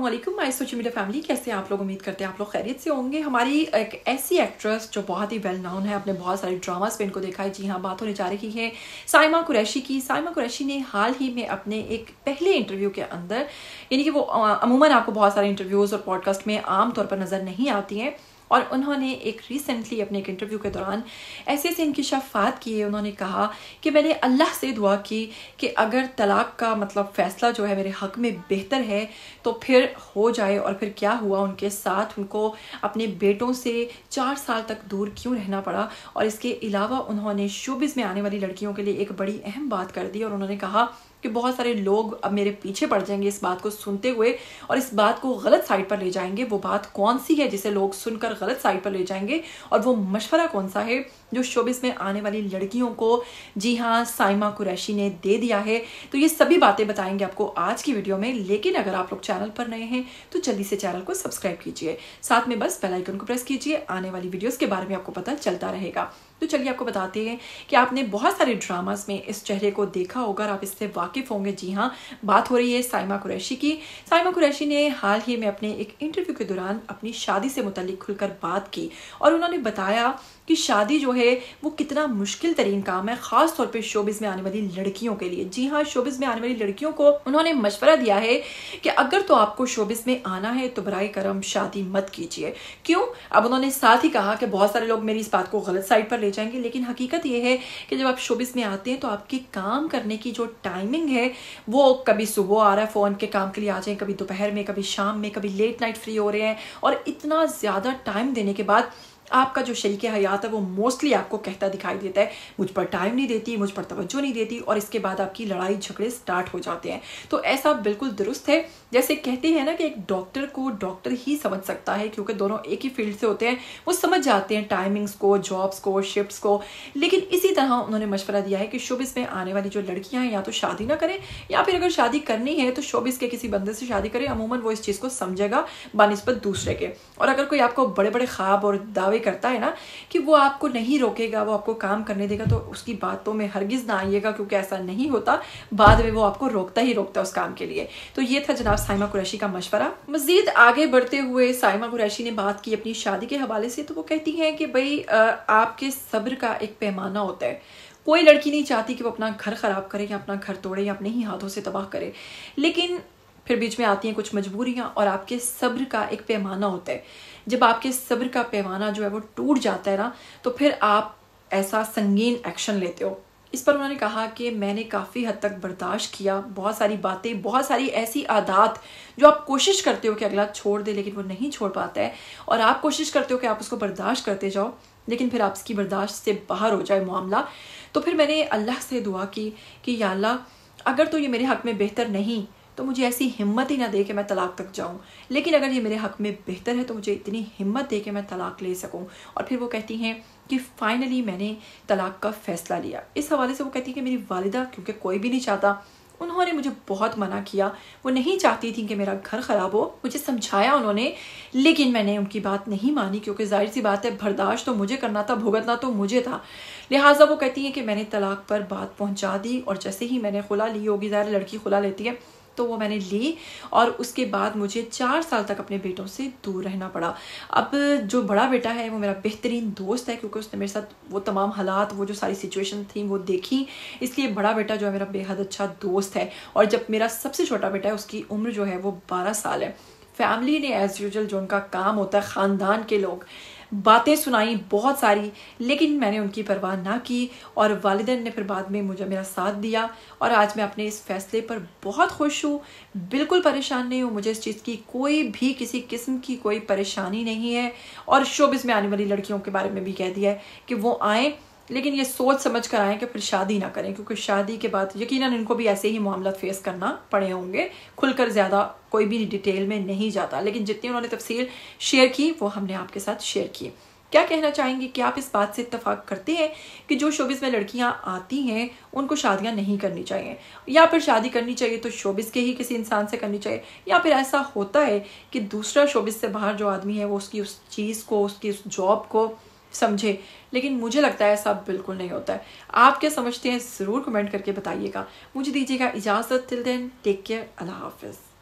अस्सलामुअलैकुम my social media family, कैसे हैं आप लोग। उम्मीद करते हैं आप लोग खैरियत से होंगे। हमारी एक ऐसी एक्ट्रेस जो बहुत ही वेल नोन है, अपने बहुत सारे ड्रामास पे इनको देखा है। जी हाँ, बात होने जा रही है साइमा कुरैशी की। साइमा कुरैशी ने हाल ही में अपने एक पहले इंटरव्यू के अंदर, यानी कि वो अमूमन आपको बहुत सारे इंटरव्यूज और पॉडकास्ट में आमतौर पर नजर नहीं आती हैं, और उन्होंने एक रिसेंटली अपने एक इंटरव्यू के दौरान ऐसे इंकिशाफात किए। उन्होंने कहा कि मैंने अल्लाह से दुआ की कि अगर तलाक का मतलब फ़ैसला जो है मेरे हक़ में बेहतर है तो फिर हो जाए। और फिर क्या हुआ उनके साथ, उनको अपने बेटों से 4 साल तक दूर क्यों रहना पड़ा। और इसके अलावा उन्होंने शोबिज़ में आने वाली लड़कियों के लिए एक बड़ी अहम बात कर दी, और उन्होंने कहा कि बहुत सारे लोग अब मेरे पीछे पड़ जाएंगे इस बात को सुनते हुए, और इस बात को गलत साइड पर ले जाएंगे। वो बात कौन सी है जिसे लोग सुनकर गलत साइड पर ले जाएंगे, और वो मशवरा कौन सा है जो शोबिस में आने वाली लड़कियों को, जी हाँ, साइमा कुरैशी ने दे दिया है। तो ये सभी बातें बताएंगे आपको आज की वीडियो में। लेकिन अगर आप लोग चैनल पर नए हैं तो जल्दी से चैनल को सब्सक्राइब कीजिए, साथ में बस बेल आइकन को प्रेस कीजिए। आने वाली वीडियोस के बारे में आपको पता चलता रहेगा। तो चलिए आपको बताते हैं कि आपने बहुत सारे ड्रामास में इस चेहरे को देखा होगा, आप इससे वाकिफ होंगे। जी हाँ, बात हो रही है साइमा कुरैशी की। साइमा कुरैशी ने हाल ही में अपने एक इंटरव्यू के दौरान अपनी शादी से मुताल्लिक खुलकर बात की, और उन्होंने बताया कि शादी जो है वो कितना मुश्किल तरीन काम है, खास तौर पे शोबिज़ में आने वाली लड़कियों के लिए। जी हाँ, शोबिज़ में आने वाली लड़कियों को उन्होंने मशवरा दिया है कि अगर तो आपको शोबिज़ में आना है तो बराए करम शादी मत कीजिए। क्यों? अब उन्होंने साथ ही कहा कि बहुत सारे लोग मेरी इस बात को गलत साइड पर ले जाएंगे, लेकिन हकीकत ये है कि जब आप शोबिज़ में आते हैं तो आपके काम करने की जो टाइमिंग है वो कभी सुबह आ रहा है फ़ोन के काम के लिए आ जाए, कभी दोपहर में, कभी शाम में, कभी लेट नाइट फ्री हो रहे हैं। और इतना ज़्यादा टाइम देने के बाद आपका जो शरीके हयात है वो मोस्टली आपको कहता दिखाई देता है, मुझ पर टाइम नहीं देती, मुझ पर तवज्जो नहीं देती, और इसके बाद आपकी लड़ाई झगड़े स्टार्ट हो जाते हैं। तो ऐसा बिल्कुल दुरुस्त है। जैसे कहते हैं ना कि एक डॉक्टर को डॉक्टर ही समझ सकता है, क्योंकि दोनों एक ही फील्ड से होते हैं, वो समझ जाते हैं टाइमिंग्स को, जॉब्स को, शिफ्ट्स को। लेकिन इसी तरह उन्होंने मशवरा दिया है कि शोबिज़ में आने वाली जो लड़कियां हैं या तो शादी ना करें, या फिर अगर शादी करनी है तो शोबिज़ के किसी बंदे से शादी करें। अमूमन वो इस चीज़ को समझेगा बानिस्बत दूसरे के। और अगर कोई आपको बड़े बड़े ख्वाब और दावे करता है ना कि वो आपको नहीं रोकेगा, वो आपको काम करने देगा, तो उसकी बातों में हरगिज ना आइएगा, क्योंकि ऐसा नहीं होता। बाद में वो आपको रोकता ही रोकता है उस काम के लिए। तो ये था जनाब साइमा कुरैशी का मशवरा। मजीद आगे बढ़ते हुए साइमा कुरैशी ने बात की अपनी शादी के हवाले से। तो वो कहती हैं कि भाई आपके सब्र का एक पैमाना होता है। कोई लड़की नहीं चाहती कि वो अपना घर खराब करे या अपना घर तोड़े या अपने ही हाथों से तबाह करे, लेकिन फिर बीच में आती हैं कुछ मजबूरियां, और आपके सब्र का एक पैमाना होता है। जब आपके सब्र का पैमाना जो है वो टूट जाता है ना, तो फिर आप ऐसा संगीन एक्शन लेते हो। इस पर उन्होंने कहा कि मैंने काफ़ी हद तक बर्दाश्त किया, बहुत सारी बातें, बहुत सारी ऐसी आदत जो आप कोशिश करते हो कि अगला छोड़ दे, लेकिन वो नहीं छोड़ पाता है, और आप कोशिश करते हो कि आप उसको बर्दाश्त करते जाओ, लेकिन फिर आपकी बर्दाश्त से बाहर हो जाए मामला। तो फिर मैंने अल्लाह से दुआ की कि या अल्लाह, अगर तो ये मेरे हक़ में बेहतर नहीं तो मुझे ऐसी हिम्मत ही ना दे कि मैं तलाक तक जाऊं, लेकिन अगर ये मेरे हक़ में बेहतर है तो मुझे इतनी हिम्मत दे कि मैं तलाक ले सकूं। और फिर वो कहती हैं कि फाइनली मैंने तलाक का फ़ैसला लिया। इस हवाले से वो कहती हैं कि मेरी वालिदा, क्योंकि कोई भी नहीं चाहता, उन्होंने मुझे बहुत मना किया। वो नहीं चाहती थी कि मेरा घर ख़राब हो, मुझे समझाया उन्होंने, लेकिन मैंने उनकी बात नहीं मानी, क्योंकि जाहिर सी बात है बर्दाश्त तो मुझे करना था, भुगतना तो मुझे था। लिहाजा वो कहती हैं कि मैंने तलाक पर बात पहुँचा दी, और जैसे ही मैंने खुला ली होगी, ज़ाहिर लड़की खुला लेती है, तो वो मैंने ली, और उसके बाद मुझे 4 साल तक अपने बेटों से दूर रहना पड़ा। अब जो बड़ा बेटा है वो मेरा बेहतरीन दोस्त है, क्योंकि उसने मेरे साथ वो तमाम हालात, वो जो सारी सिचुएशन थी वो देखी, इसलिए बड़ा बेटा जो है मेरा बेहद अच्छा दोस्त है। और जब मेरा सबसे छोटा बेटा है उसकी उम्र जो है वो 12 साल है। फैमिली ने एज़ यूजुअल जो उनका काम होता है, ख़ानदान के लोग बातें सुनाई बहुत सारी, लेकिन मैंने उनकी परवाह ना की, और वालिदैन ने फिर बाद में मुझे मेरा साथ दिया। और आज मैं अपने इस फैसले पर बहुत खुश हूँ, बिल्कुल परेशान नहीं हूँ। मुझे इस चीज़ की कोई भी किसी किस्म की कोई परेशानी नहीं है। और शोबिज़ में आने वाली लड़कियों के बारे में भी कह दिया है कि वो आएँ, लेकिन ये सोच समझ कर आएँ कि फिर शादी ना करें, क्योंकि शादी के बाद यकीनन इनको भी ऐसे ही मामला फेस करना पड़े होंगे। खुलकर ज़्यादा कोई भी डिटेल में नहीं जाता, लेकिन जितनी उन्होंने तफसील शेयर की वो हमने आपके साथ शेयर की। क्या कहना चाहेंगे कि आप इस बात से इत्तेफाक करते हैं कि जो शोबिज़ में लड़कियां आती हैं उनको शादियां नहीं करनी चाहिए, या फिर शादी करनी चाहिए तो शोबिज़ के ही किसी इंसान से करनी चाहिए, या फिर ऐसा होता है कि दूसरा शोबिज़ से बाहर जो आदमी है वो उसकी उस चीज़ को, उसकी उस जॉब को समझे? लेकिन मुझे लगता है ऐसा बिल्कुल नहीं होता है। आप क्या समझते हैं ज़रूर कमेंट करके बताइएगा। मुझे दीजिएगा इजाज़त। टिल देन टेक केयर, अल्लाह हाफिज़।